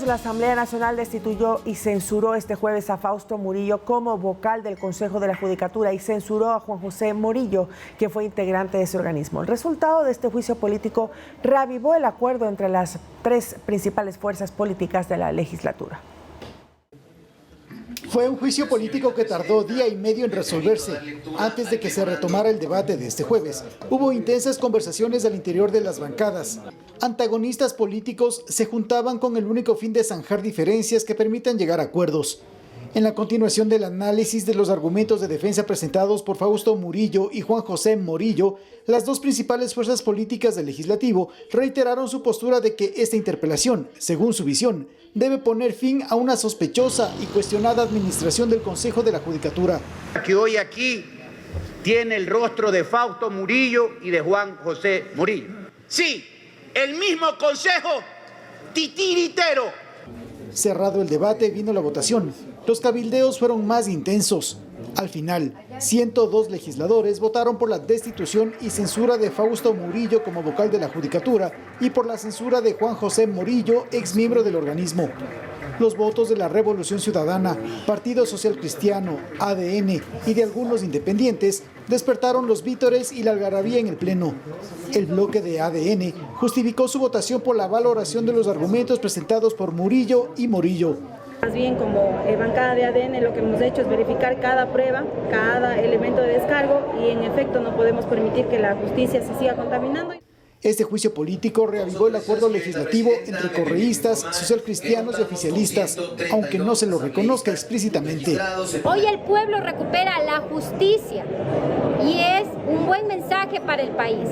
la Asamblea Nacional destituyó y censuró este jueves a Fausto Murillo como vocal del Consejo de la Judicatura y censuró a Juan José Morillo, que fue integrante de ese organismo. El resultado de este juicio político reavivó el acuerdo entre las tres principales fuerzas políticas de la legislatura. Fue un juicio político que tardó día y medio en resolverse. Antes de que se retomara el debate de este jueves, hubo intensas conversaciones al interior de las bancadas. Antagonistas políticos se juntaban con el único fin de zanjar diferencias que permitan llegar a acuerdos. En la continuación del análisis de los argumentos de defensa presentados por Fausto Murillo y Juan José Morillo, las dos principales fuerzas políticas del Legislativo reiteraron su postura de que esta interpelación, según su visión, debe poner fin a una sospechosa y cuestionada administración del Consejo de la Judicatura. Que hoy aquí tiene el rostro de Fausto Murillo y de Juan José Morillo. Sí, el mismo Consejo titiritero. Cerrado el debate, vino la votación. Los cabildeos fueron más intensos. Al final, 102 legisladores votaron por la destitución y censura de Fausto Murillo como vocal de la Judicatura y por la censura de Juan José Morillo, exmiembro del organismo. Los votos de la Revolución Ciudadana, Partido Social Cristiano, ADN y de algunos independientes despertaron los vítores y la algarabía en el Pleno. El bloque de ADN justificó su votación por la valoración de los argumentos presentados por Murillo y Morillo. Más bien, como bancada de ADN, lo que hemos hecho es verificar cada prueba, cada elemento de descargo y en efecto no podemos permitir que la justicia se siga contaminando. Este juicio político reavivó el acuerdo legislativo entre correístas, socialcristianos y oficialistas, aunque no se lo reconozca explícitamente. Hoy el pueblo recupera la justicia y es un buen mensaje para el país.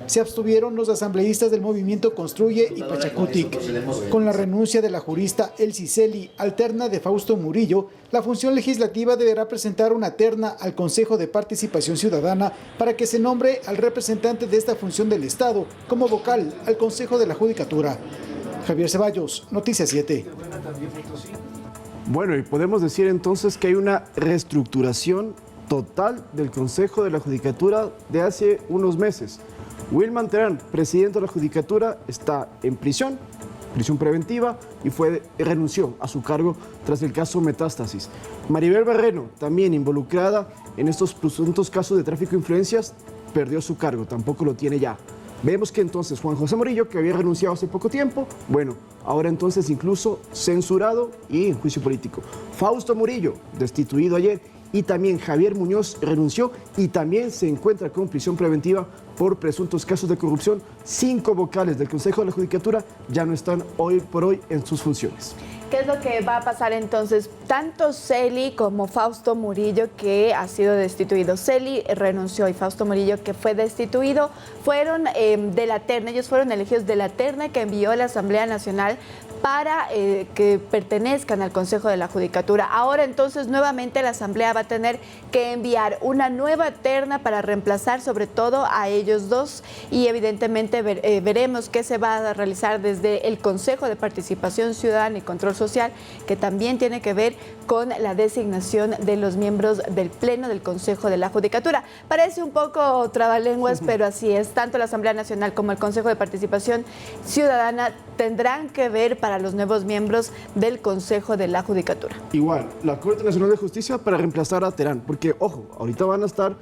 Se abstuvieron los asambleístas del movimiento Construye y Pachacutic. Con la renuncia de la jurista Elsie Celi, alterna de Fausto Murillo, la función legislativa deberá presentar una terna al Consejo de Participación Ciudadana para que se nombre al representante de esta función del Estado como vocal al Consejo de la Judicatura. Javier Ceballos, Noticias 7. Bueno, y podemos decir entonces que hay una reestructuración total del Consejo de la Judicatura de hace unos meses. Wilman Terán, presidente de la Judicatura, está en prisión preventiva y renunció a su cargo tras el caso Metástasis. Maribel Barreno, también involucrada en estos presuntos casos de tráfico de influencias, perdió su cargo, tampoco lo tiene ya. Vemos que entonces Juan José Morillo, que había renunciado hace poco tiempo, bueno, ahora entonces incluso censurado y en juicio político. Fausto Murillo, destituido ayer, y también Javier Muñoz renunció y también se encuentra con prisión preventiva por presuntos casos de corrupción. 5 vocales del Consejo de la Judicatura ya no están hoy por hoy en sus funciones. ¿Qué es lo que va a pasar entonces? Tanto Celi como Fausto Murillo, que ha sido destituido. Celi renunció y Fausto Murillo, que fue destituido, fueron de la terna. Ellos fueron elegidos de la terna que envió la Asamblea Nacional para que pertenezcan al Consejo de la Judicatura. Ahora entonces nuevamente la Asamblea va a tener que enviar una nueva terna para reemplazar sobre todo a ellos dos y evidentemente veremos qué se va a realizar desde el Consejo de Participación Ciudadana y Control Social, que también tiene que ver con la designación de los miembros del Pleno del Consejo de la Judicatura. Parece un poco trabalenguas, pero así es. Tanto la Asamblea Nacional como el Consejo de Participación Ciudadana tendrán que ver para los nuevos miembros del Consejo de la Judicatura. Igual, la Corte Nacional de Justicia para reemplazar a Terán, porque, ojo, ahorita van a estar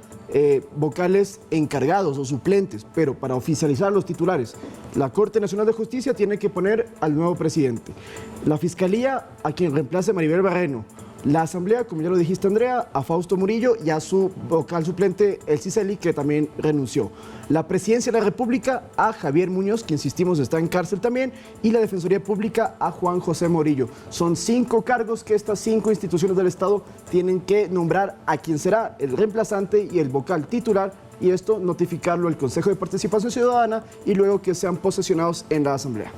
vocales encargados o suplentes, pero para oficializar los titulares, la Corte Nacional de Justicia tiene que poner al nuevo presidente. La Fiscalía a quien reemplace Maribel Barreno. La Asamblea, como ya lo dijiste, Andrea, a Fausto Murillo y a su vocal suplente, Elsie Celi, que también renunció. La Presidencia de la República a Javier Muñoz, que insistimos está en cárcel también, y la Defensoría Pública a Juan José Morillo. Son 5 cargos que estas 5 instituciones del Estado tienen que nombrar a quien será el reemplazante y el vocal titular, y esto notificarlo al Consejo de Participación Ciudadana y luego que sean posesionados en la Asamblea.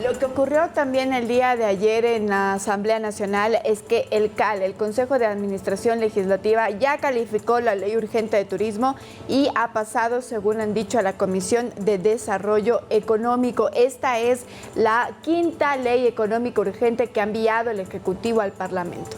Lo que ocurrió también el día de ayer en la Asamblea Nacional es que el CAL, el Consejo de Administración Legislativa, ya calificó la Ley Urgente de Turismo y ha pasado, según han dicho, a la Comisión de Desarrollo Económico. Esta es la 5ª ley económica urgente que ha enviado el Ejecutivo al Parlamento.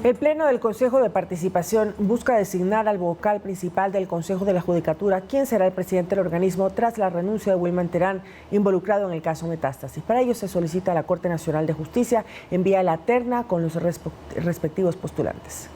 El Pleno del Consejo de Participación busca designar al vocal principal del Consejo de la Judicatura, quien será el presidente del organismo tras la renuncia de Wilman Terán, involucrado en el caso Metástasis. Para ello se solicita a la Corte Nacional de Justicia envía la terna con los respectivos postulantes.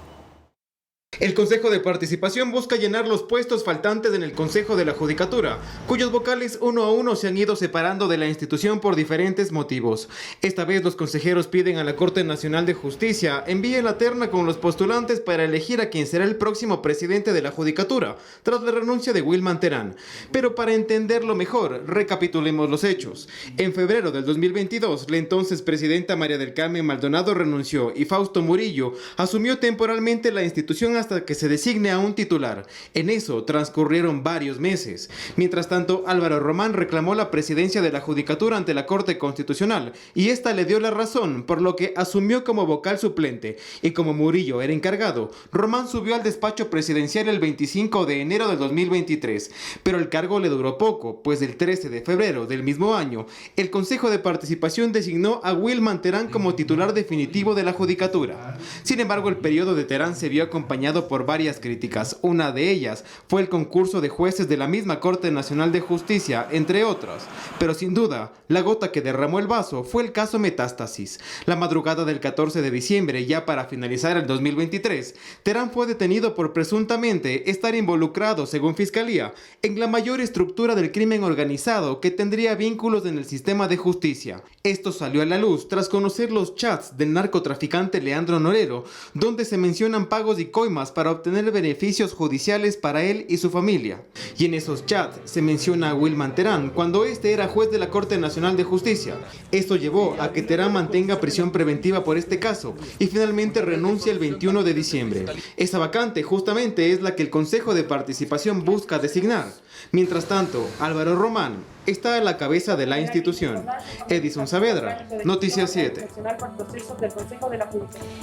El Consejo de Participación busca llenar los puestos faltantes en el Consejo de la Judicatura, cuyos vocales uno a uno se han ido separando de la institución por diferentes motivos. Esta vez los consejeros piden a la Corte Nacional de Justicia envíe la terna con los postulantes para elegir a quien será el próximo presidente de la Judicatura, tras la renuncia de Wilman Terán. Pero para entenderlo mejor, recapitulemos los hechos. En febrero del 2022, la entonces presidenta María del Carmen Maldonado renunció y Fausto Murillo asumió temporalmente la institución hasta que se designe a un titular. En eso transcurrieron varios meses. Mientras tanto, Álvaro Román reclamó la presidencia de la Judicatura ante la Corte Constitucional y esta le dio la razón, por lo que asumió como vocal suplente. Y como Murillo era encargado, Román subió al despacho presidencial el 25 de enero del 2023. Pero el cargo le duró poco, pues el 13 de febrero del mismo año, el Consejo de Participación designó a Wilman Terán como titular definitivo de la Judicatura. Sin embargo, el periodo de Terán se vio acompañado por varias críticas. Una de ellas fue el concurso de jueces de la misma Corte Nacional de Justicia, entre otras. Pero sin duda, la gota que derramó el vaso fue el caso Metástasis. La madrugada del 14 de diciembre, ya para finalizar el 2023, Terán fue detenido por presuntamente estar involucrado, según Fiscalía, en la mayor estructura del crimen organizado que tendría vínculos en el sistema de justicia. Esto salió a la luz tras conocer los chats del narcotraficante Leandro Norero, donde se mencionan pagos y coimas para obtener beneficios judiciales para él y su familia. Y en esos chats se menciona a Wilman Terán cuando este era juez de la Corte Nacional de Justicia. Esto llevó a que Terán mantenga prisión preventiva por este caso y finalmente renuncia el 21 de diciembre. Esa vacante justamente es la que el Consejo de Participación busca designar. Mientras tanto, Álvaro Román está a la cabeza de la institución. Edison Saavedra, Noticias 7.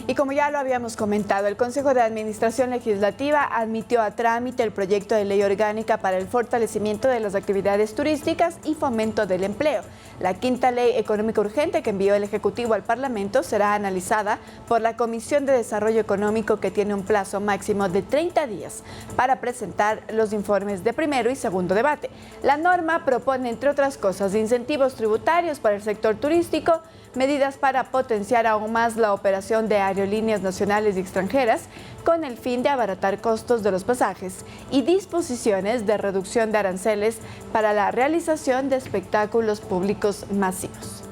Y como ya lo habíamos comentado, el Consejo de Administración Legislativa admitió a trámite el proyecto de ley orgánica para el fortalecimiento de las actividades turísticas y fomento del empleo. La quinta ley económica urgente que envió el Ejecutivo al Parlamento será analizada por la Comisión de Desarrollo Económico, que tiene un plazo máximo de 30 días para presentar los informes de primero y segundo debate. La norma propone, entre otras cosas, incentivos tributarios para el sector turístico, medidas para potenciar aún más la operación de aerolíneas nacionales y extranjeras con el fin de abaratar costos de los pasajes y disposiciones de reducción de aranceles para la realización de espectáculos públicos masivos.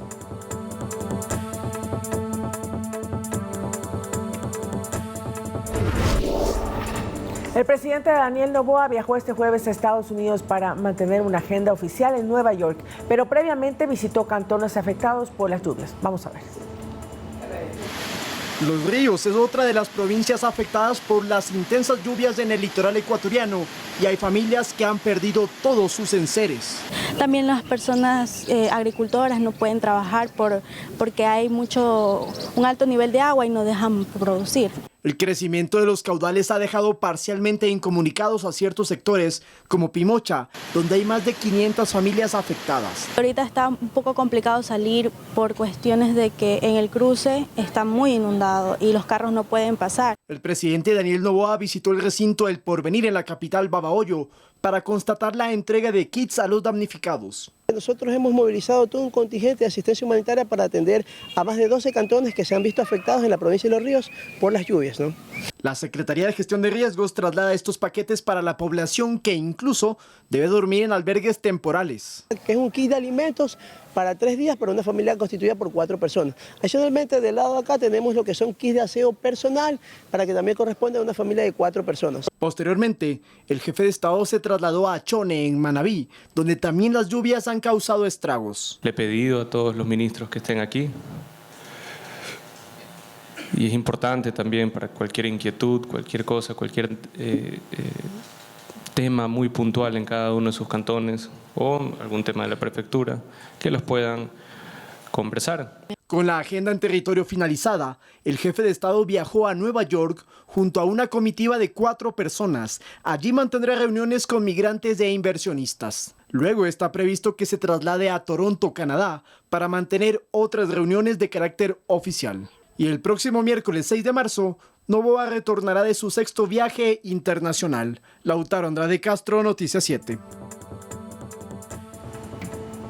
El presidente Daniel Noboa viajó este jueves a Estados Unidos para mantener una agenda oficial en Nueva York, pero previamente visitó cantones afectados por las lluvias. Vamos a ver. Los Ríos es otra de las provincias afectadas por las intensas lluvias en el litoral ecuatoriano y hay familias que han perdido todos sus enseres. También las personas agricultoras no pueden trabajar porque hay un alto nivel de agua y no dejan producir. El crecimiento de los caudales ha dejado parcialmente incomunicados a ciertos sectores, como Pimocha, donde hay más de 500 familias afectadas. Ahorita está un poco complicado salir por cuestiones de que en el cruce está muy inundado y los carros no pueden pasar. El presidente Daniel Noboa visitó el recinto El Porvenir en la capital Babahoyo para constatar la entrega de kits a los damnificados. Nosotros hemos movilizado todo un contingente de asistencia humanitaria para atender a más de 12 cantones que se han visto afectados en la provincia de Los Ríos por las lluvias, ¿no? La Secretaría de Gestión de Riesgos traslada estos paquetes para la población que incluso debe dormir en albergues temporales. Que es un kit de alimentos para 3 días para una familia constituida por 4 personas. Adicionalmente, del lado de acá tenemos lo que son kits de aseo personal para que también corresponde a una familia de 4 personas. Posteriormente, el jefe de Estado se trasladó a Chone, en Manabí, donde también las lluvias han causado estragos. Le he pedido a todos los ministros que estén aquí, y es importante también para cualquier inquietud, cualquier cosa, cualquier tema muy puntual en cada uno de sus cantones o algún tema de la prefectura, que los puedan conversar. Con la agenda en territorio finalizada, el jefe de Estado viajó a Nueva York junto a una comitiva de 4 personas. Allí mantendrá reuniones con migrantes e inversionistas. Luego está previsto que se traslade a Toronto, Canadá, para mantener otras reuniones de carácter oficial. Y el próximo miércoles 6 de marzo Noboa retornará de su sexto viaje internacional. Lautaro Andrade Castro, Noticias 7.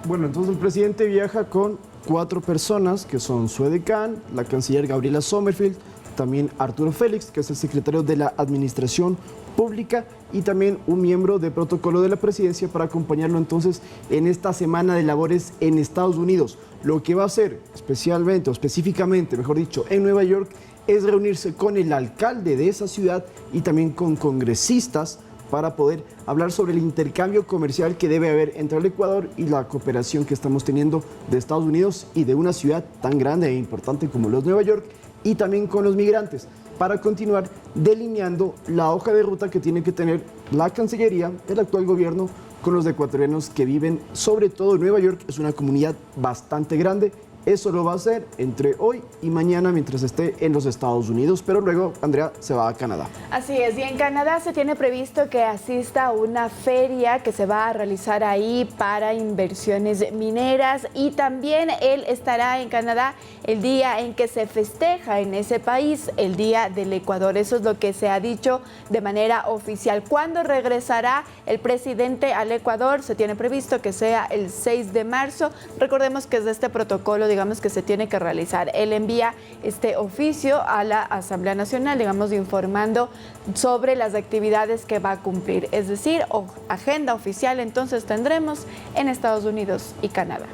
Bueno, entonces el presidente viaja con 4 personas, que son su edecán, la canciller Gabriela Sommerfield, también Arturo Félix, que es el secretario de la Administración Pública, y también un miembro de protocolo de la presidencia para acompañarlo entonces en esta semana de labores en Estados Unidos. Lo que va a hacer especialmente, o específicamente, mejor dicho, en Nueva York, es reunirse con el alcalde de esa ciudad y también con congresistas para poder hablar sobre el intercambio comercial que debe haber entre el Ecuador y la cooperación que estamos teniendo de Estados Unidos y de una ciudad tan grande e importante como lo es Nueva York, y también con los migrantes, para continuar delineando la hoja de ruta que tiene que tener la Cancillería, el actual gobierno, con los ecuatorianos que viven, sobre todo en Nueva York. Es una comunidad bastante grande. Eso lo va a hacer entre hoy y mañana mientras esté en los Estados Unidos, pero luego Andrea se va a Canadá. Así es, y en Canadá se tiene previsto que asista a una feria que se va a realizar ahí para inversiones mineras, y también él estará en Canadá el día en que se festeja en ese país el Día del Ecuador. Eso es lo que se ha dicho de manera oficial. ¿Cuándo regresará el presidente al Ecuador? Se tiene previsto que sea el 6 de marzo. Recordemos que es de este protocolo, digamos, que se tiene que realizar. Él envía este oficio a la Asamblea Nacional, digamos, informando sobre las actividades que va a cumplir. Es decir, agenda oficial entonces tendremos en Estados Unidos y Canadá.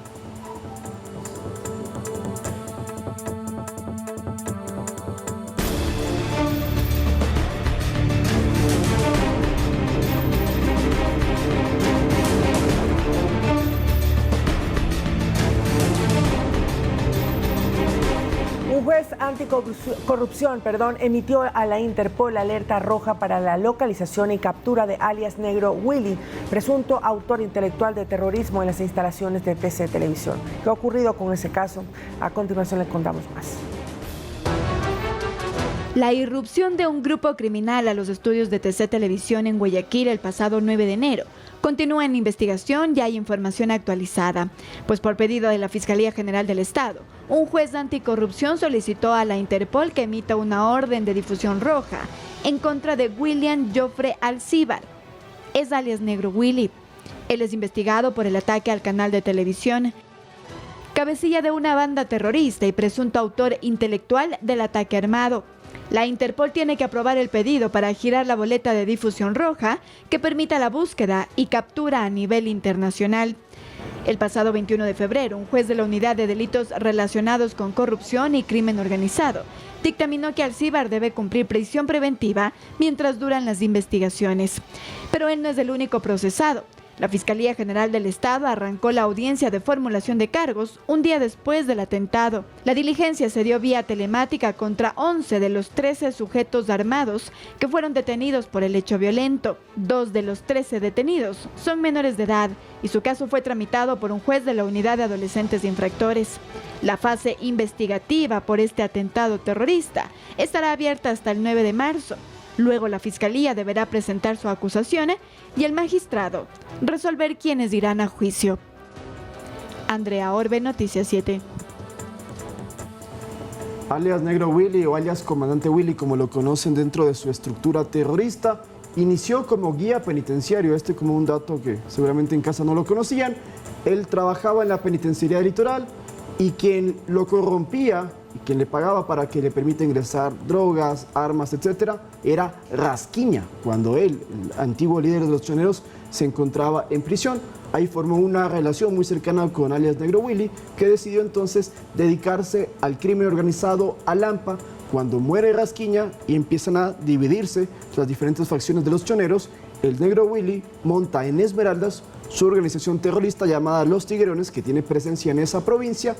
Anticorrupción, emitió a la Interpol alerta roja para la localización y captura de alias Negro Willy, presunto autor intelectual de terrorismo en las instalaciones de TC Televisión. ¿Qué ha ocurrido con ese caso? A continuación les contamos más. La irrupción de un grupo criminal a los estudios de TC Televisión en Guayaquil el pasado 9 de enero continúa en investigación y hay información actualizada, pues por pedido de la Fiscalía General del Estado, un juez de anticorrupción solicitó a la Interpol que emita una orden de difusión roja en contra de William Joffre Alcíbar, es alias Negro Willy. Él es investigado por el ataque al canal de televisión, cabecilla de una banda terrorista y presunto autor intelectual del ataque armado. La Interpol tiene que aprobar el pedido para girar la boleta de difusión roja que permita la búsqueda y captura a nivel internacional. El pasado 21 de febrero, un juez de la Unidad de Delitos Relacionados con Corrupción y Crimen Organizado dictaminó que Alcíbar debe cumplir prisión preventiva mientras duran las investigaciones. Pero él no es el único procesado. La Fiscalía General del Estado arrancó la audiencia de formulación de cargos un día después del atentado. La diligencia se dio vía telemática contra 11 de los 13 sujetos armados que fueron detenidos por el hecho violento. 2 de los 13 detenidos son menores de edad y su caso fue tramitado por un juez de la Unidad de Adolescentes Infractores. La fase investigativa por este atentado terrorista estará abierta hasta el 9 de marzo. Luego la Fiscalía deberá presentar su acusación y el magistrado resolver quiénes irán a juicio. Andrea Orbe, Noticias 7. Alias Negro Willy, o alias Comandante Willy, como lo conocen dentro de su estructura terrorista, inició como guía penitenciario. Como un dato que seguramente en casa no lo conocían. Él trabajaba en la penitenciaría litoral y quien lo corrompía y quien le pagaba para que le permita ingresar drogas, armas, etcétera, era Rasquiña, cuando él, el antiguo líder de los choneros, se encontraba en prisión. Ahí formó una relación muy cercana con alias Negro Willy, que decidió entonces dedicarse al crimen organizado, al AMPA. Cuando muere Rasquiña y empiezan a dividirse las diferentes facciones de los choneros, el Negro Willy monta en Esmeraldas su organización terrorista llamada Los Tiguerones, que tiene presencia en esa provincia.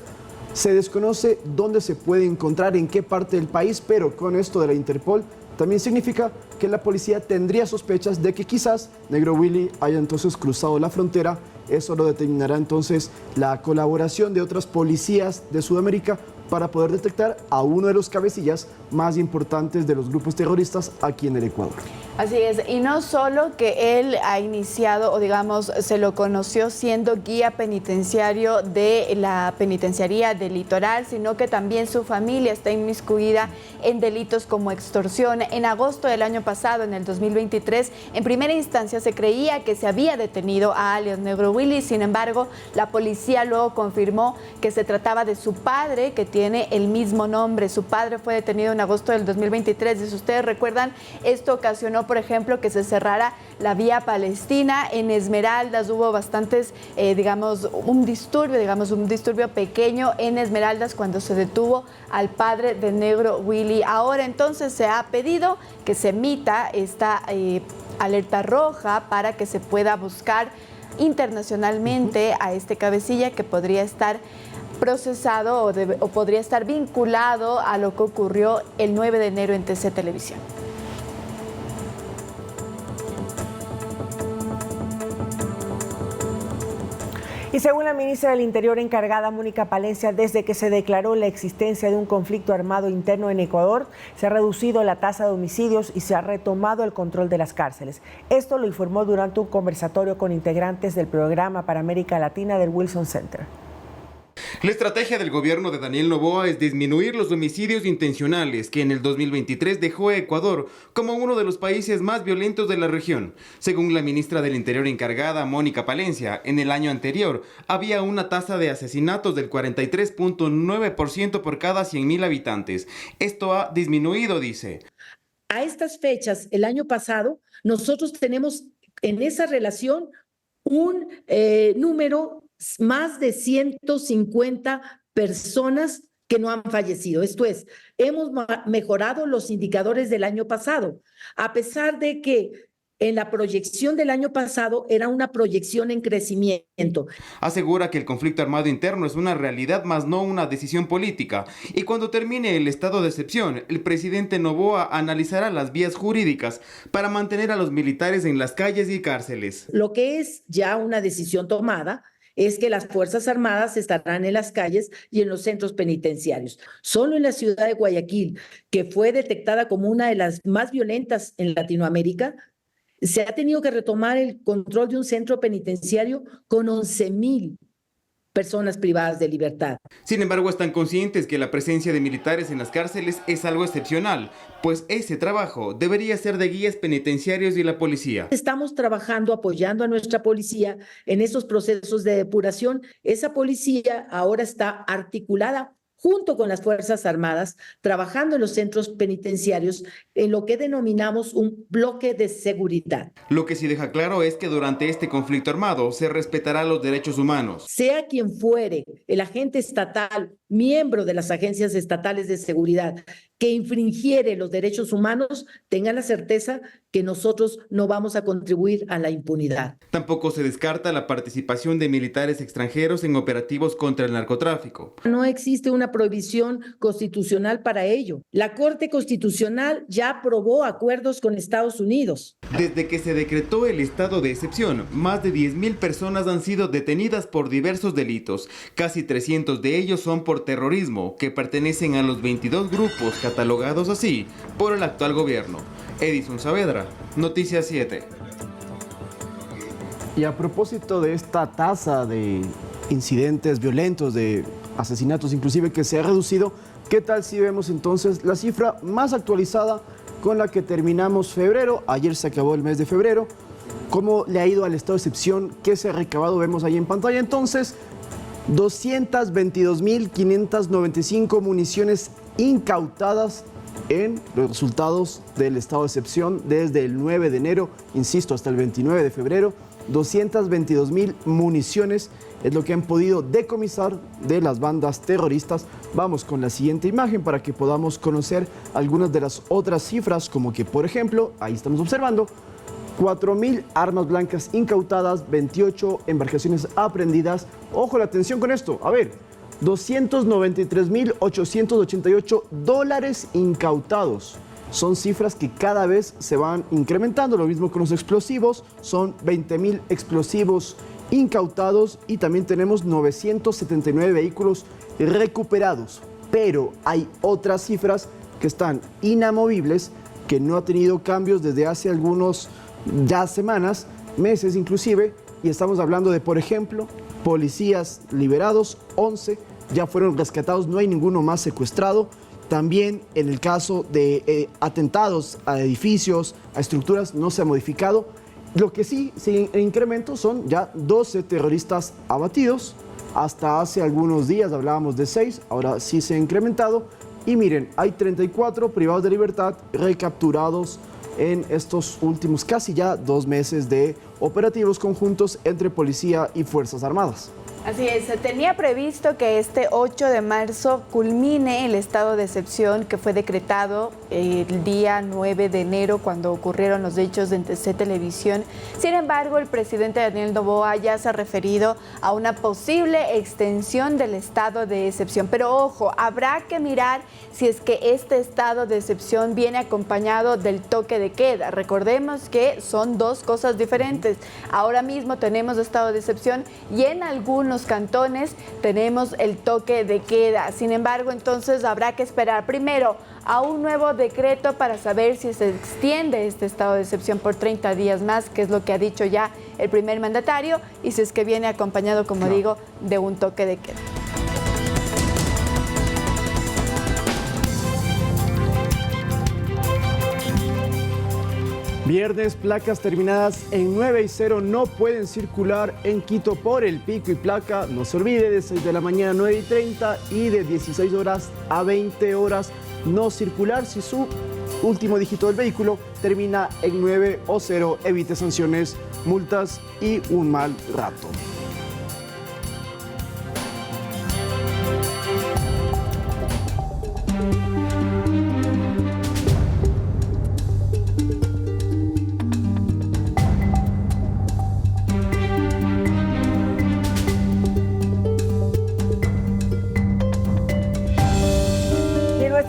Se desconoce dónde se puede encontrar, en qué parte del país, pero con esto de la Interpol también significa que la policía tendría sospechas de que quizás Negro Willy haya entonces cruzado la frontera. Eso lo determinará entonces la colaboración de otras policías de Sudamérica para poder detectar a uno de los cabecillas más importantes de los grupos terroristas aquí en el Ecuador. Así es, y no solo que él ha iniciado, o digamos, se lo conoció siendo guía penitenciario de la penitenciaría del Litoral, sino que también su familia está inmiscuida en delitos como extorsión. En agosto del año pasado, en el 2023, en primera instancia se creía que se había detenido a alias Negro Willy, sin embargo, la policía luego confirmó que se trataba de su padre, que tiene el mismo nombre. Su padre fue detenido en agosto del 2023, y si ustedes recuerdan, esto ocasionó, por ejemplo, que se cerrara la vía Palestina. En Esmeraldas hubo bastantes, un disturbio pequeño en Esmeraldas cuando se detuvo al padre de Negro Willy. Ahora entonces se ha pedido que se emita esta alerta roja para que se pueda buscar internacionalmente a este cabecilla que podría estar procesado o podría estar vinculado a lo que ocurrió el 9 de enero en TC Televisión. Y según la ministra del Interior encargada, Mónica Palencia, desde que se declaró la existencia de un conflicto armado interno en Ecuador, se ha reducido la tasa de homicidios y se ha retomado el control de las cárceles. Esto lo informó durante un conversatorio con integrantes del programa para América Latina del Wilson Center. La estrategia del gobierno de Daniel Noboa es disminuir los homicidios intencionales que en el 2023 dejó a Ecuador como uno de los países más violentos de la región. Según la ministra del Interior encargada, Mónica Palencia, en el año anterior había una tasa de asesinatos del 43.9% por cada 100.000 habitantes. Esto ha disminuido, dice. A estas fechas, el año pasado, nosotros tenemos en esa relación un número más de 150 personas que no han fallecido. Esto es, hemos mejorado los indicadores del año pasado, a pesar de que en la proyección del año pasado era una proyección en crecimiento. Asegura que el conflicto armado interno es una realidad más no una decisión política, y cuando termine el estado de excepción, el presidente Noboa analizará las vías jurídicas para mantener a los militares en las calles y cárceles. Lo que es ya una decisión tomada es que las Fuerzas Armadas estarán en las calles y en los centros penitenciarios. Solo en la ciudad de Guayaquil, que fue detectada como una de las más violentas en Latinoamérica, se ha tenido que retomar el control de un centro penitenciario con 11.000 personas privadas de libertad. Sin embargo, están conscientes que la presencia de militares en las cárceles es algo excepcional, pues ese trabajo debería ser de guías penitenciarios y la policía. Estamos trabajando, apoyando a nuestra policía en esos procesos de depuración. Esa policía ahora está articulada junto con las Fuerzas Armadas, trabajando en los centros penitenciarios en lo que denominamos un bloque de seguridad. Lo que sí deja claro es que durante este conflicto armado se respetará los derechos humanos. Sea quien fuere el agente estatal, miembro de las agencias estatales de seguridad, que infringiere los derechos humanos, tenga la certeza que nosotros no vamos a contribuir a la impunidad. Tampoco se descarta la participación de militares extranjeros en operativos contra el narcotráfico. No existe una prohibición constitucional para ello. La Corte Constitucional ya aprobó acuerdos con Estados Unidos. Desde que se decretó el estado de excepción, más de 10.000 personas han sido detenidas por diversos delitos. Casi 300 de ellos son por terrorismo, que pertenecen a los 22 grupos catalogados así por el actual gobierno. Edison Saavedra, Noticias 7. Y a propósito de esta tasa de incidentes violentos, de asesinatos inclusive que se ha reducido, ¿qué tal si vemos entonces la cifra más actualizada con la que terminamos febrero? Ayer se acabó el mes de febrero. ¿Cómo le ha ido al estado de excepción? ¿Qué se ha recabado? Vemos ahí en pantalla. Entonces, 222.595 municiones incautadas en los resultados del estado de excepción desde el 9 de enero, insisto, hasta el 29 de febrero. 222.000 municiones es lo que han podido decomisar de las bandas terroristas. Vamos con la siguiente imagen para que podamos conocer algunas de las otras cifras, como que, por ejemplo, ahí estamos observando 4.000 armas blancas incautadas, 28 embarcaciones aprehendidas. Ojo, la atención con esto. A ver, 293.888 dólares incautados. Son cifras que cada vez se van incrementando. Lo mismo con los explosivos. Son 20.000 explosivos incautados y también tenemos 979 vehículos recuperados. Pero hay otras cifras que están inamovibles que no ha tenido cambios desde hace algunos ya semanas, meses inclusive, y estamos hablando de, por ejemplo, policías liberados, 11 ya fueron rescatados, no hay ninguno más secuestrado. También en el caso de atentados a edificios, a estructuras, no se ha modificado. Lo que sí se incrementó son ya 12 terroristas abatidos. Hasta hace algunos días hablábamos de 6, ahora sí se ha incrementado. Y miren, hay 34 privados de libertad recapturados en estos últimos casi ya 2 meses de operativos conjuntos entre policía y Fuerzas Armadas. Así es, se tenía previsto que este 8 de marzo culmine el estado de excepción que fue decretado el día 9 de enero cuando ocurrieron los hechos de TC Televisión. Sin embargo, el presidente Daniel Noboa ya se ha referido a una posible extensión del estado de excepción. Pero ojo, habrá que mirar si es que este estado de excepción viene acompañado del toque de queda. Recordemos que son dos cosas diferentes. Ahora mismo tenemos estado de excepción y en algunos cantones tenemos el toque de queda. Sin embargo, entonces habrá que esperar primero a un nuevo decreto para saber si se extiende este estado de excepción por 30 días más, que es lo que ha dicho ya el primer mandatario, y si es que viene acompañado, como digo, de un toque de queda. Viernes, placas terminadas en 9 y 0 no pueden circular en Quito por el pico y placa. No se olvide, de 6 de la mañana a 9 y 30 y de 16 horas a 20 horas no circular si su último dígito del vehículo termina en 9 o 0. Evite sanciones, multas y un mal rato.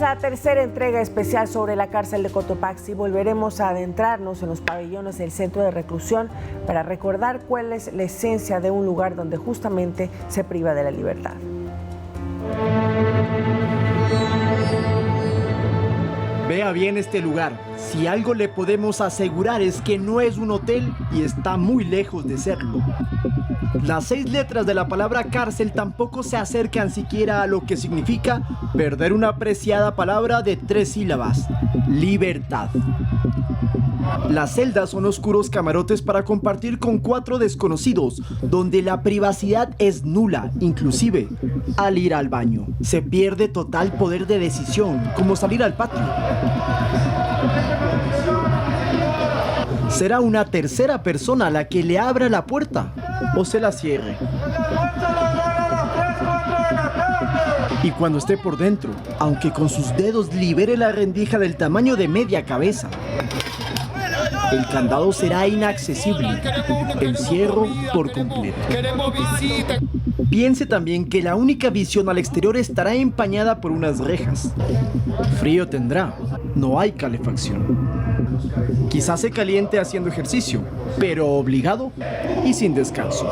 La tercera entrega especial sobre la cárcel de Cotopaxi, volveremos a adentrarnos en los pabellones del centro de reclusión para recordar cuál es la esencia de un lugar donde justamente se priva de la libertad. Vea bien este lugar. Si algo le podemos asegurar es que no es un hotel y está muy lejos de serlo. Las 6 letras de la palabra cárcel tampoco se acercan siquiera a lo que significa perder una preciada palabra de 3 sílabas: libertad. Las celdas son oscuros camarotes para compartir con 4 desconocidos, donde la privacidad es nula, inclusive al ir al baño. Se pierde total poder de decisión, como salir al patio. ¿Será una tercera persona la que le abra la puerta o se la cierre? Y cuando esté por dentro, aunque con sus dedos libere la rendija del tamaño de media cabeza, el candado será inaccesible, el cierre por completo. Piense también que la única visión al exterior estará empañada por unas rejas. Frío tendrá, no hay calefacción. Quizás se caliente haciendo ejercicio, pero obligado y sin descanso.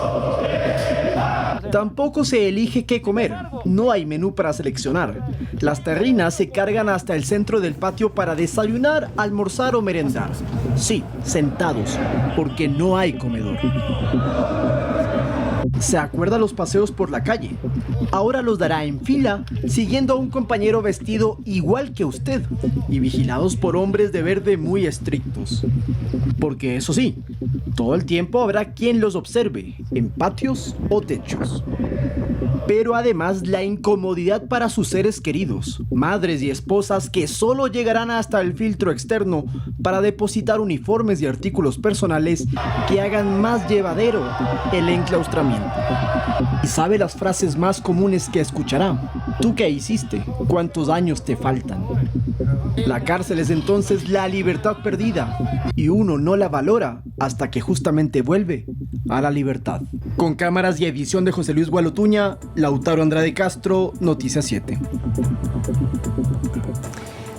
Tampoco se elige qué comer, no hay menú para seleccionar. Las terrinas se cargan hasta el centro del patio para desayunar, almorzar o merendar. Sí, sentados, porque no hay comedor. ¿Se acuerda los paseos por la calle? Ahora los dará en fila, siguiendo a un compañero vestido igual que usted y vigilados por hombres de verde muy estrictos. Porque eso sí, todo el tiempo habrá quien los observe, en patios o techos. Pero además la incomodidad para sus seres queridos, madres y esposas que solo llegarán hasta el filtro externo para depositar uniformes y artículos personales que hagan más llevadero el enclaustramiento. ¿Y sabe las frases más comunes que escuchará? ¿Tú qué hiciste? ¿Cuántos años te faltan? La cárcel es entonces la libertad perdida y uno no la valora hasta que justamente vuelve a la libertad. Con cámaras y edición de José Luis Gualotuña, Lautaro Andrade Castro, Noticias 7.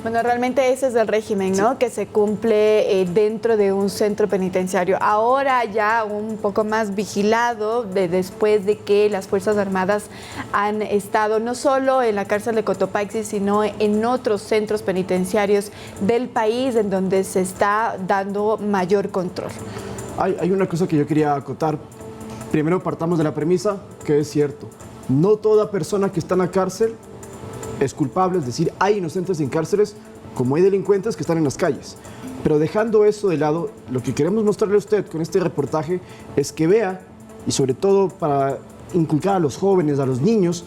Bueno, realmente ese es el régimen, ¿no? Sí. Que se cumple dentro de un centro penitenciario. Ahora ya un poco más vigilado después de que las Fuerzas Armadas han estado no solo en la cárcel de Cotopaxi, sino en otros centros penitenciarios del país en donde se está dando mayor control. Hay una cosa que yo quería acotar. Primero partamos de la premisa que es cierto. No toda persona que está en la cárcel es culpable, es decir, hay inocentes en cárceles como hay delincuentes que están en las calles. Pero dejando eso de lado, lo que queremos mostrarle a usted con este reportaje es que vea, y sobre todo para inculcar a los jóvenes, a los niños,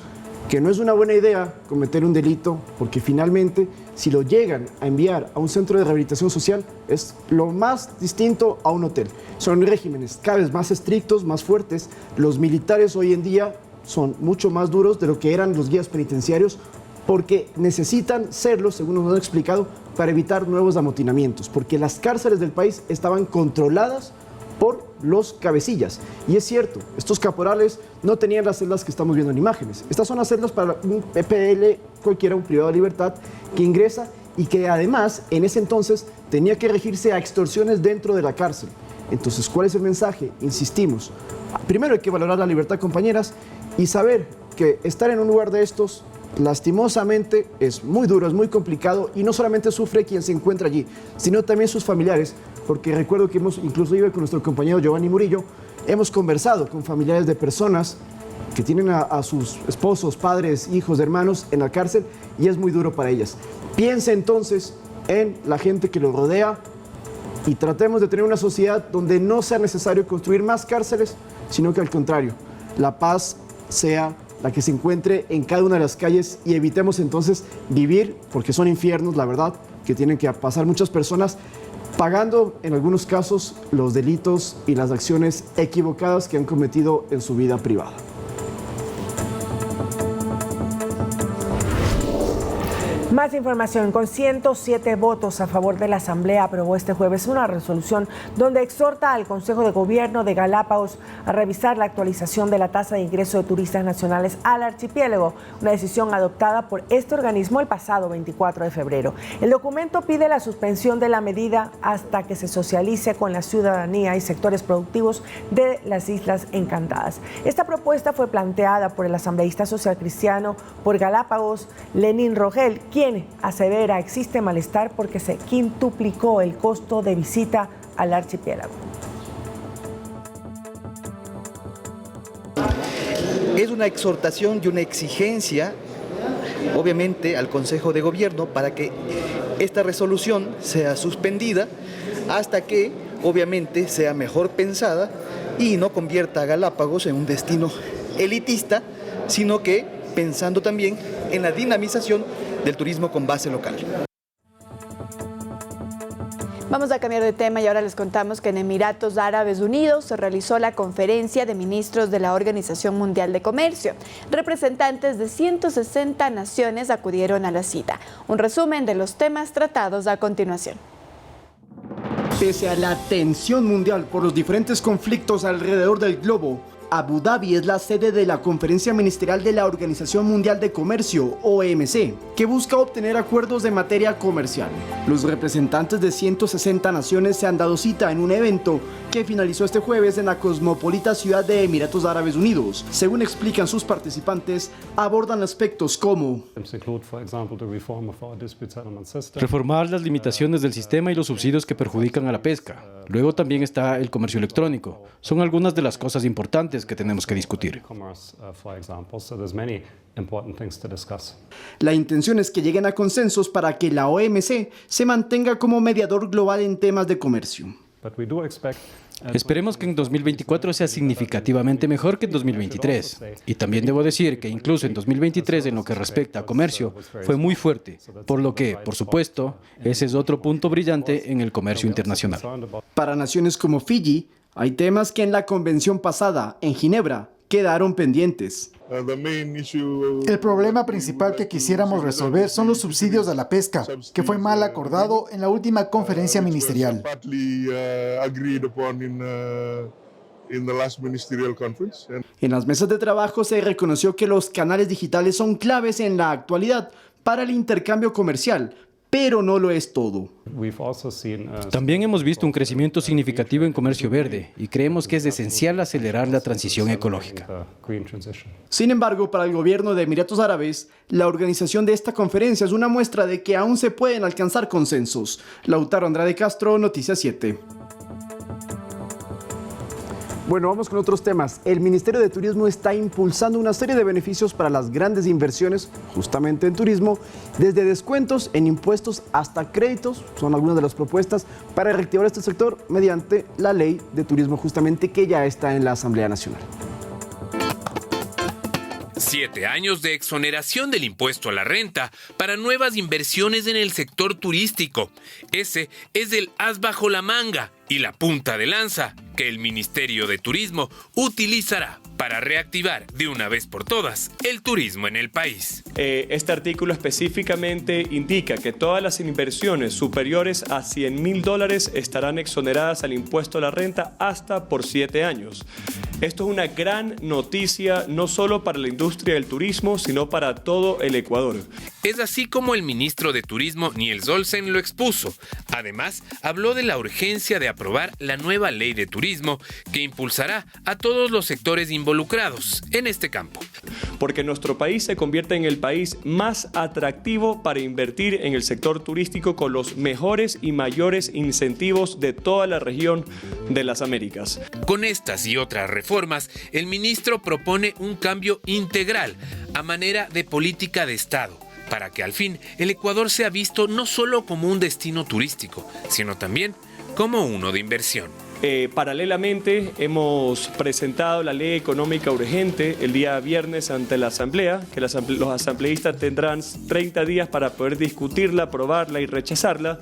que no es una buena idea cometer un delito, porque finalmente, si lo llegan a enviar a un centro de rehabilitación social, es lo más distinto a un hotel. Son regímenes cada vez más estrictos, más fuertes. Los militares hoy en día son mucho más duros de lo que eran los guías penitenciarios, porque necesitan serlo, según nos han explicado, para evitar nuevos amotinamientos, porque las cárceles del país estaban controladas por los cabecillas. Y es cierto, estos caporales no tenían las celdas que estamos viendo en imágenes. Estas son las celdas para un PPL, cualquiera, un privado de libertad, que ingresa y que además, en ese entonces, tenía que regirse a extorsiones dentro de la cárcel. Entonces, ¿cuál es el mensaje? Insistimos. Primero hay que valorar la libertad, compañeras, y saber que estar en un lugar de estos, lastimosamente, es muy duro, es muy complicado, y no solamente sufre quien se encuentra allí, sino también sus familiares, porque recuerdo que incluso con nuestro compañero Giovanni Murillo, hemos conversado con familiares de personas que tienen a sus esposos, padres, hijos, hermanos en la cárcel, y es muy duro para ellas. Piense entonces en la gente que los rodea y tratemos de tener una sociedad donde no sea necesario construir más cárceles, sino que al contrario, la paz sea la que se encuentre en cada una de las calles y evitemos entonces vivir, porque son infiernos, la verdad, que tienen que pasar muchas personas pagando en algunos casos los delitos y las acciones equivocadas que han cometido en su vida privada. Más información. Con 107 votos a favor de la Asamblea, aprobó este jueves una resolución donde exhorta al Consejo de Gobierno de Galápagos a revisar la actualización de la tasa de ingreso de turistas nacionales al archipiélago, una decisión adoptada por este organismo el pasado 24 de febrero. El documento pide la suspensión de la medida hasta que se socialice con la ciudadanía y sectores productivos de las Islas Encantadas. Esta propuesta fue planteada por el asambleísta social cristiano por Galápagos, Lenín Rogel, quien asevera existe malestar porque se quintuplicó el costo de visita al archipiélago. Es una exhortación y una exigencia, obviamente, al Consejo de Gobierno para que esta resolución sea suspendida hasta que, obviamente, sea mejor pensada y no convierta a Galápagos en un destino elitista, sino que pensando también en la dinamización del turismo con base local. Vamos a cambiar de tema y ahora les contamos que en Emiratos Árabes Unidos se realizó la conferencia de ministros de la Organización Mundial de Comercio. Representantes de 160 naciones acudieron a la cita. Un resumen de los temas tratados a continuación. Pese a la tensión mundial por los diferentes conflictos alrededor del globo, Abu Dhabi es la sede de la Conferencia Ministerial de la Organización Mundial de Comercio, OMC, que busca obtener acuerdos de materia comercial. Los representantes de 160 naciones se han dado cita en un evento que finalizó este jueves en la cosmopolita ciudad de Emiratos Árabes Unidos. Según explican sus participantes, abordan aspectos como reformar las limitaciones del sistema y los subsidios que perjudican a la pesca. Luego también está el comercio electrónico. Son algunas de las cosas importantes que tenemos que discutir. La intención es que lleguen a consensos para que la OMC se mantenga como mediador global en temas de comercio. Esperemos que en 2024 sea significativamente mejor que en 2023. Y también debo decir que incluso en 2023, en lo que respecta a comercio, fue muy fuerte, por lo que, por supuesto, ese es otro punto brillante en el comercio internacional. Para naciones como Fiji, hay temas que en la convención pasada, en Ginebra, quedaron pendientes. El problema principal que quisiéramos resolver son los subsidios a la pesca, que fue mal acordado en la última conferencia ministerial. En las mesas de trabajo se reconoció que los canales digitales son claves en la actualidad para el intercambio comercial, Pero no lo es todo. También hemos visto un crecimiento significativo en comercio verde y creemos que es esencial acelerar la transición ecológica. Sin embargo, para el gobierno de Emiratos Árabes, la organización de esta conferencia es una muestra de que aún se pueden alcanzar consensos. Lautaro Andrade Castro, Noticias 7. Bueno, vamos con otros temas. El Ministerio de Turismo está impulsando una serie de beneficios para las grandes inversiones, justamente en turismo, desde descuentos en impuestos hasta créditos, son algunas de las propuestas para reactivar este sector mediante la Ley de Turismo, justamente que ya está en la Asamblea Nacional. 7 años de exoneración del impuesto a la renta para nuevas inversiones en el sector turístico. Ese es el as bajo la manga y la punta de lanza que el Ministerio de Turismo utilizará para reactivar de una vez por todas el turismo en el país. Este artículo específicamente indica que todas las inversiones superiores a $100,000 estarán exoneradas al impuesto a la renta hasta por 7 años. Esto es una gran noticia no solo para la industria del turismo, sino para todo el Ecuador. Es así como el ministro de Turismo, Niels Olsen, lo expuso. Además, habló de la urgencia de aprobar la nueva ley de turismo que impulsará a todos los sectores involucrados en este campo. Porque nuestro país se convierte en el país más atractivo para invertir en el sector turístico con los mejores y mayores incentivos de toda la región de las Américas. Con estas y otras reformas, el ministro propone un cambio integral a manera de política de Estado, para que al fin el Ecuador sea visto no solo como un destino turístico, sino también como uno de inversión. Paralelamente hemos presentado la ley económica urgente el día viernes ante la Asamblea, que los asambleístas tendrán 30 días para poder discutirla, aprobarla y rechazarla,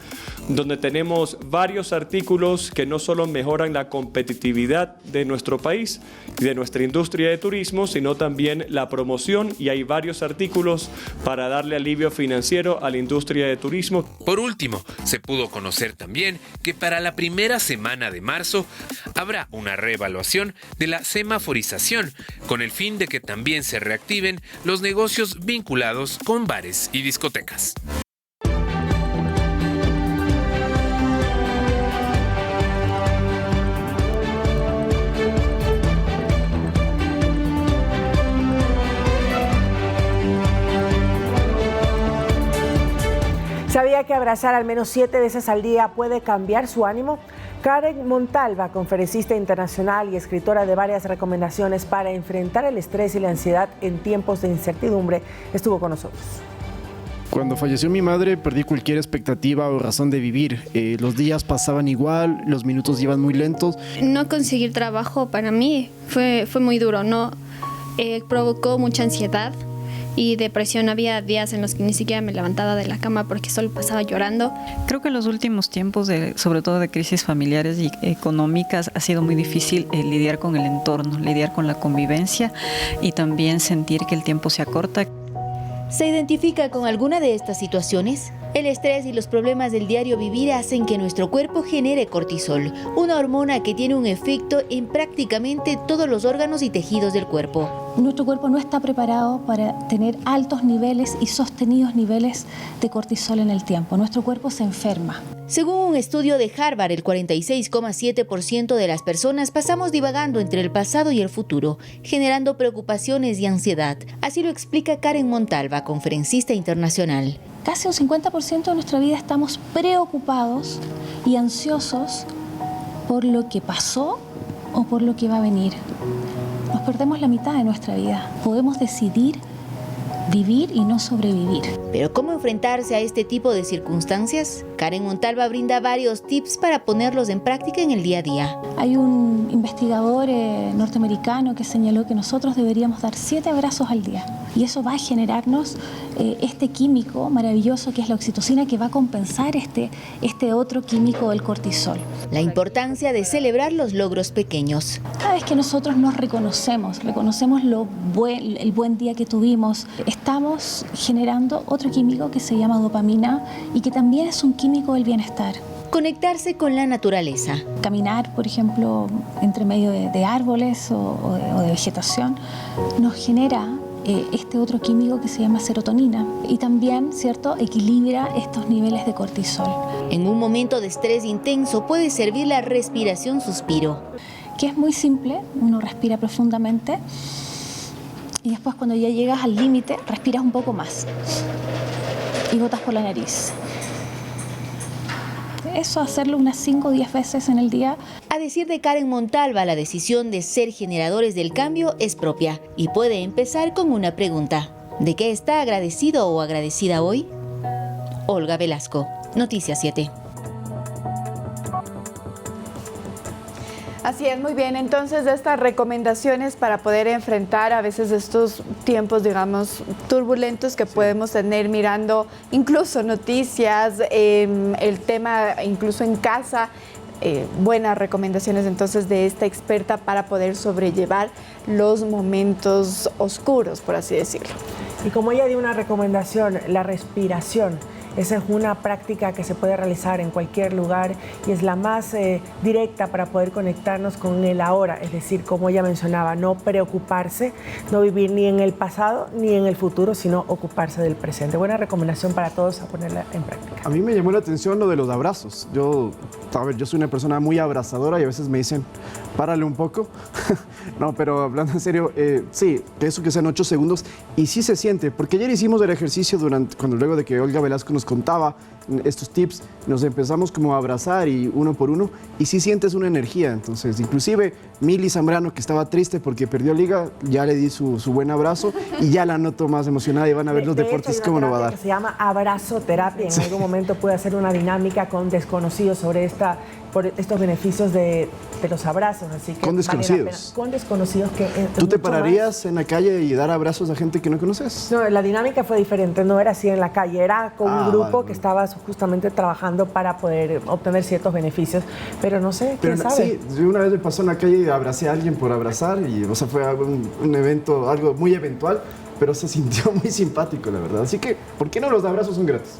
donde tenemos varios artículos que no solo mejoran la competitividad de nuestro país y de nuestra industria de turismo, sino también la promoción, y hay varios artículos para darle alivio financiero a la industria de turismo. Por último, se pudo conocer también que para la primera semana de marzo habrá una reevaluación de la semaforización con el fin de que también se reactiven los negocios vinculados con bares y discotecas. ¿Sabía que abrazar al menos 7 veces al día puede cambiar su ánimo? Karen Montalva, conferencista internacional y escritora de varias recomendaciones para enfrentar el estrés y la ansiedad en tiempos de incertidumbre, estuvo con nosotros. Cuando falleció mi madre, perdí cualquier expectativa o razón de vivir. Los días pasaban igual, los minutos iban muy lentos. No conseguir trabajo para mí fue muy duro, ¿no? Provocó mucha ansiedad y depresión. Había días en los que ni siquiera me levantaba de la cama porque solo pasaba llorando. Creo que en los últimos tiempos, sobre todo de crisis familiares y económicas, ha sido muy difícil lidiar con el entorno, lidiar con la convivencia y también sentir que el tiempo se acorta. ¿Se identifica con alguna de estas situaciones? El estrés y los problemas del diario vivir hacen que nuestro cuerpo genere cortisol, una hormona que tiene un efecto en prácticamente todos los órganos y tejidos del cuerpo. Nuestro cuerpo no está preparado para tener altos niveles y sostenidos niveles de cortisol en el tiempo. Nuestro cuerpo se enferma. Según un estudio de Harvard, el 46,7% de las personas pasamos divagando entre el pasado y el futuro, generando preocupaciones y ansiedad. Así lo explica Karen Montalva, conferencista internacional. Casi un 50% de nuestra vida estamos preocupados y ansiosos por lo que pasó o por lo que va a venir. Nos perdemos la mitad de nuestra vida. Podemos decidir vivir y no sobrevivir. ¿Pero cómo enfrentarse a este tipo de circunstancias? Karen Montalva brinda varios tips para ponerlos en práctica en el día a día. Hay un investigador norteamericano que señaló que nosotros deberíamos dar 7 abrazos al día. Y eso va a generarnos este químico maravilloso que es la oxitocina, que va a compensar este otro químico del cortisol. La importancia de celebrar los logros pequeños. Cada vez que nosotros nos reconocemos el buen día que tuvimos, estamos generando otro químico que se llama dopamina y que también es un químico del bienestar. Conectarse con la naturaleza. Caminar, por ejemplo, entre medio de árboles o de vegetación, nos genera este otro químico que se llama serotonina y también, ¿cierto?, equilibra estos niveles de cortisol. En un momento de estrés intenso puede servir la respiración suspiro, que es muy simple. Uno respira profundamente y después, cuando ya llegas al límite, respiras un poco más y botas por la nariz. Eso, hacerlo unas 5 o 10 veces en el día. A decir de Karen Montalva, la decisión de ser generadores del cambio es propia y puede empezar con una pregunta. ¿De qué está agradecido o agradecida hoy? Olga Velasco, Noticias 7. Así es, muy bien. Entonces, estas recomendaciones para poder enfrentar a veces estos tiempos, digamos, turbulentos que podemos tener mirando incluso noticias, el tema incluso en casa. Buenas recomendaciones entonces de esta experta para poder sobrellevar los momentos oscuros, por así decirlo. Y como ella dio una recomendación, la respiración. Esa es una práctica que se puede realizar en cualquier lugar y es la más directa para poder conectarnos con el ahora. Es decir, como ella mencionaba, no preocuparse, no vivir ni en el pasado ni en el futuro, sino ocuparse del presente. Buena recomendación para todos a ponerla en práctica. A mí me llamó la atención lo de los abrazos. Yo soy una persona muy abrazadora y a veces me dicen, párale un poco. No, pero hablando en serio, sí, eso que sean 8 segundos y sí se siente, porque ayer hicimos el ejercicio luego de que Olga Velasco nos contaba estos tips, nos empezamos como a abrazar y uno por uno y sí sientes una energía. Entonces, inclusive Mili Zambrano, que estaba triste porque perdió liga, ya le di su buen abrazo y ya la noto más emocionada y van a ver los deportes cómo lo va a dar. Se llama abrazoterapia. En algún momento puede hacer una dinámica con desconocidos sobre por estos beneficios de los abrazos. Así que con desconocidos. Con desconocidos que... ¿Tú te pararías en la calle y dar abrazos a gente que no conoces? No, la dinámica fue diferente, no era así en la calle, era con un grupo que estaba justamente trabajando para poder obtener ciertos beneficios, pero no sé, ¿quién sabe? Sí, una vez me pasó en la calle y abracé a alguien por abrazar y, o sea, fue un evento, algo muy eventual, pero se sintió muy simpático, la verdad. Así que, ¿por qué no los abrazos son gratis?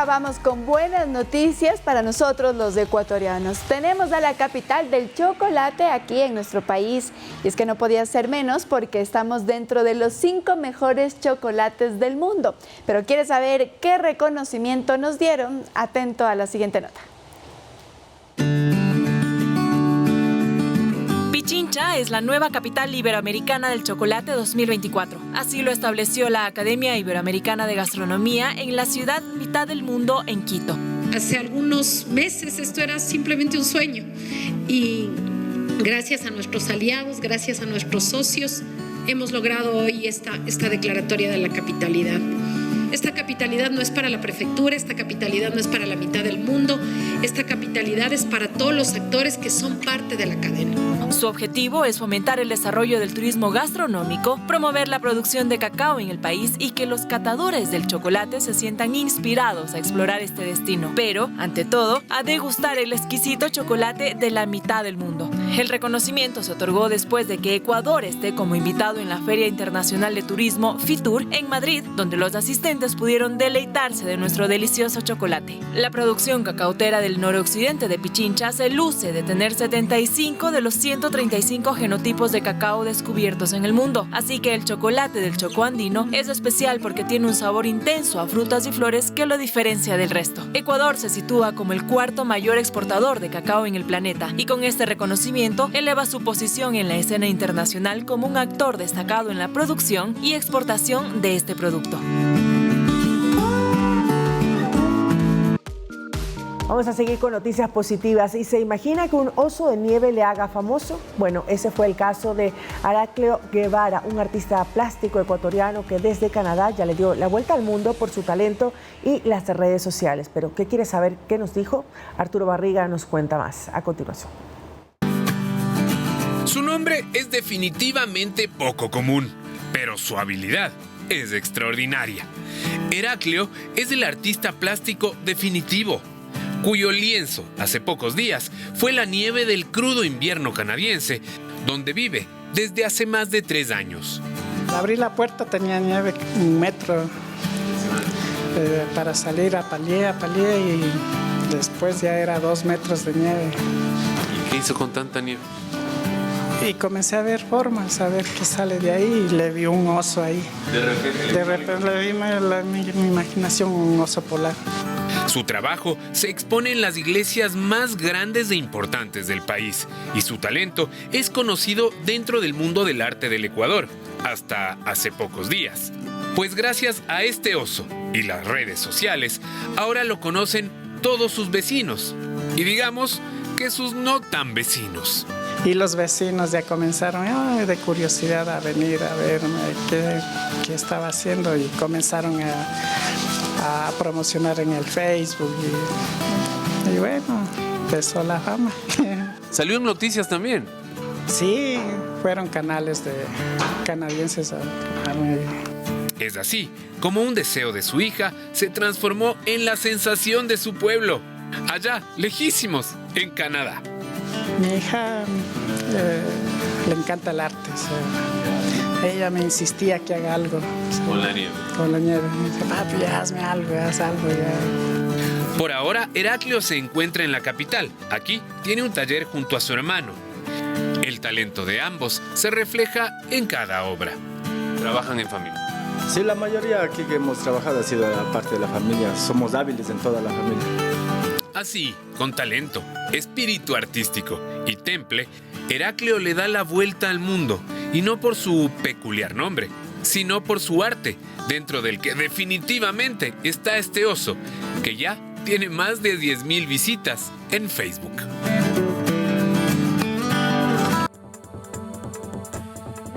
Vamos con buenas noticias para nosotros los ecuatorianos. Tenemos a la capital del chocolate aquí en nuestro país y es que no podía ser menos porque estamos dentro de los 5 mejores chocolates del mundo. Pero ¿quieres saber qué reconocimiento nos dieron? Atento a la siguiente nota. Pichincha es la nueva capital iberoamericana del chocolate 2024. Así lo estableció la Academia Iberoamericana de Gastronomía en la ciudad mitad del mundo, en Quito. Hace algunos meses esto era simplemente un sueño y gracias a nuestros aliados, gracias a nuestros socios, hemos logrado hoy esta declaratoria de la capitalidad. Esta capitalidad no es para la prefectura, esta capitalidad no es para la mitad del mundo, esta capitalidad es para todos los actores que son parte de la cadena. Su objetivo es fomentar el desarrollo del turismo gastronómico, promover la producción de cacao en el país y que los catadores del chocolate se sientan inspirados a explorar este destino. Pero, ante todo, a degustar el exquisito chocolate de la mitad del mundo. El reconocimiento se otorgó después de que Ecuador esté como invitado en la Feria Internacional de Turismo FITUR en Madrid, donde los asistentes pudieron deleitarse de nuestro delicioso chocolate. La producción cacautera del noroccidente de Pichincha se luce de tener 75 de los 135 genotipos de cacao descubiertos en el mundo, así que el chocolate del Chocó andino es especial porque tiene un sabor intenso a frutas y flores que lo diferencia del resto. Ecuador se sitúa como el 4º mayor exportador de cacao en el planeta y con este reconocimiento eleva su posición en la escena internacional como un actor destacado en la producción y exportación de este producto. Vamos a seguir con noticias positivas. ¿Y se imagina que un oso de nieve le haga famoso? Bueno, ese fue el caso de Heraclio Guevara, un artista plástico ecuatoriano que desde Canadá ya le dio la vuelta al mundo por su talento y las redes sociales. Pero ¿qué quiere saber? ¿Qué nos dijo? Arturo Barriga nos cuenta más a continuación. Su nombre es definitivamente poco común, pero su habilidad es extraordinaria. Heraclio es el artista plástico definitivo, cuyo lienzo, hace pocos días, fue la nieve del crudo invierno canadiense, donde vive desde hace más de 3 años. abrí la puerta tenía nieve 1 metro. Para salir palié y después ya era 2 metros de nieve. ¿Y qué hizo con tanta nieve? Y comencé a ver formas, a ver qué sale de ahí y le vi un oso ahí. De repente le vi mi imaginación un oso polar. Su trabajo se expone en las iglesias más grandes e importantes del país y su talento es conocido dentro del mundo del arte del Ecuador, hasta hace pocos días. Pues gracias a este oso y las redes sociales, ahora lo conocen todos sus vecinos y digamos que sus no tan vecinos. Y los vecinos ya comenzaron de curiosidad a venir a verme qué estaba haciendo y comenzaron a promocionar en el Facebook y bueno, empezó la fama. ¿Salió en noticias también? Sí, fueron canales canadienses a mí. Es así como un deseo de su hija se transformó en la sensación de su pueblo, allá, lejísimos, en Canadá. Mi hija le encanta el arte, ella me insistía que haga algo. Con la nieve. Con la nieve. Me dice, papi, hazme algo, haz algo ya. Por ahora, Heraclio se encuentra en la capital. Aquí tiene un taller junto a su hermano. El talento de ambos se refleja en cada obra. Trabajan en familia. Sí, la mayoría aquí que hemos trabajado ha sido la parte de la familia. Somos hábiles en toda la familia. Así, con talento, espíritu artístico y temple, Heraclio le da la vuelta al mundo, y no por su peculiar nombre, sino por su arte, dentro del que definitivamente está este oso, que ya tiene más de 10,000 visitas en Facebook.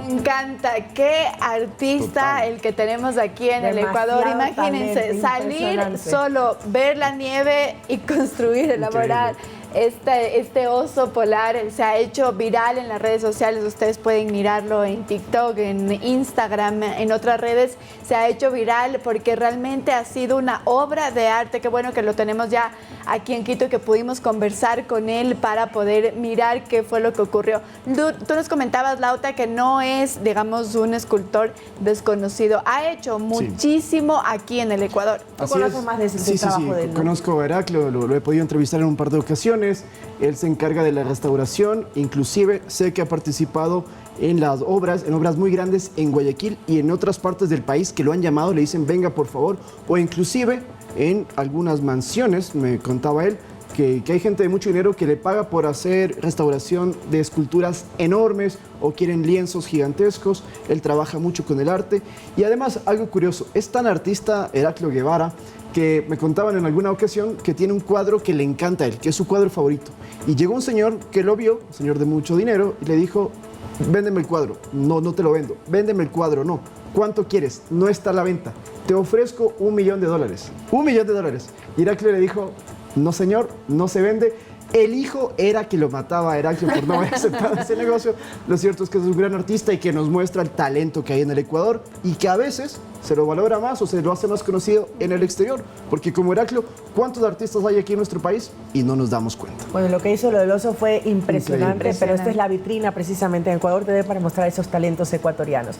Me encanta, qué artista el que tenemos aquí en el Ecuador. Imagínense, salir solo, ver la nieve y construir, elaborar este oso polar. Se ha hecho viral en las redes sociales, ustedes pueden mirarlo en TikTok, en Instagram, en otras redes. Se ha hecho viral porque realmente ha sido una obra de arte. Qué bueno que lo tenemos ya aquí en Quito, que pudimos conversar con él para poder mirar qué fue lo que ocurrió. Tú nos comentabas, Lauta, que no es, digamos, un escultor desconocido. Ha hecho muchísimo aquí en el Ecuador. ¿Tú conoces más de ese trabajo de él? Conozco a Heraclio, lo he podido entrevistar en un par de ocasiones. Él se encarga de la restauración, inclusive sé que ha participado en obras muy grandes en Guayaquil y en otras partes del país que lo han llamado, le dicen venga por favor, o inclusive en algunas mansiones, me contaba él, que hay gente de mucho dinero que le paga por hacer restauración de esculturas enormes o quieren lienzos gigantescos. Él trabaja mucho con el arte y además, algo curioso, es tan artista Heraclio Guevara que me contaban en alguna ocasión que tiene un cuadro que le encanta a él, que es su cuadro favorito. Y llegó un señor que lo vio, un señor de mucho dinero, y le dijo, véndeme el cuadro. No, no te lo vendo. Véndeme el cuadro, no. ¿Cuánto quieres? No está a la venta. Te ofrezco $1 millón. $1 millón. Y Heraclio le dijo, no señor, no se vende. El hijo era que lo mataba a Heraclio por no haber aceptado ese negocio. Lo cierto es que es un gran artista y que nos muestra el talento que hay en el Ecuador y que a veces se lo valora más o se lo hace más conocido en el exterior. Porque como Heraclio, ¿cuántos artistas hay aquí en nuestro país? Y no nos damos cuenta. Bueno, lo que hizo lo del oso fue impresionante, pero esta es la vitrina precisamente en Ecuador TV para mostrar esos talentos ecuatorianos.